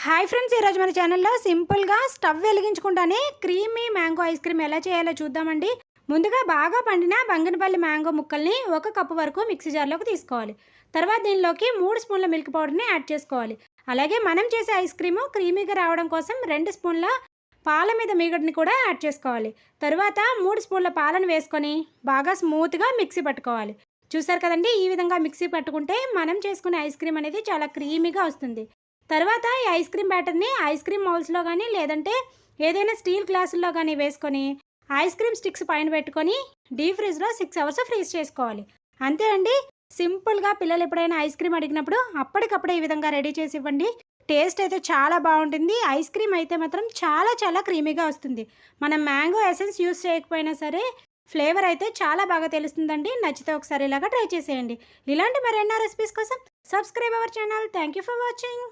Hi friends, ఈరోజు మన ఛానల్లో సింపుల్గా స్టవ్ వెలిగించకుండానే క్రీమీ మ్యాంగో ఐస్ క్రీమ్ ఎలా చేయాలో చూద్దామండి. ముందుగా బాగా పండిన బంగినపల్లి మ్యాంగో ముక్కల్ని 1 కప్పు వరకు మిక్సీ జార్లోకి తీసుకోవాలి. తర్వాత దీనిలోకి 3 స్పూన్ల మిల్క్ పౌడర్ని యాడ్ చేసుకోవాలి. అలాగే మనం చేసే ఐస్ క్రీము క్రీమీగా రావడం కోసం 2 స్పూన్ల పాల మీద మీగడని కూడా యాడ్ చేసుకోవాలి. తర్వాత 3 స్పూన్ల పాలను వేసుకొని బాగా స్మూత్గా మిక్సీ పట్టుకోవాలి. చూసారు కదండి, ఈ విధంగా మిక్సీ పట్టుకుంటే మనం చేసుకునే ఐస్ క్రీమ్ అనేది చాలా క్రీమీగా వస్తుంది. తర్వాత ఈ ఐస్ క్రీమ్ బ్యాటర్ని ఐస్ క్రీమ్ మౌల్స్లో కానీ లేదంటే ఏదైనా స్టీల్ గ్లాసుల్లో కానీ వేసుకొని ఐస్ క్రీమ్ స్టిక్స్ పైన పెట్టుకొని డీప్ ఫ్రిడ్జ్లో 6 అవర్స్ ఫ్రీజ్ చేసుకోవాలి. అంతే అండి, సింపుల్గా పిల్లలు ఎప్పుడైనా ఐస్ క్రీమ్ అడిగినప్పుడు అప్పటికప్పుడే ఈ విధంగా రెడీ చేసి ఇవ్వండి. టేస్ట్ అయితే చాలా బాగుంటుంది. ఐస్ క్రీమ్ అయితే మాత్రం చాలా చాలా క్రీమీగా వస్తుంది. మనం మ్యాంగో ఎసెన్స్ యూస్ చేయకపోయినా సరే ఫ్లేవర్ అయితే చాలా బాగా తెలుస్తుందండి. నచ్చితే ఒకసారి ఇలాగా ట్రై చేసేయండి. ఇలాంటి మరెన్నో రెసిపీస్ కోసం subscribe our channel. Thank you for watching.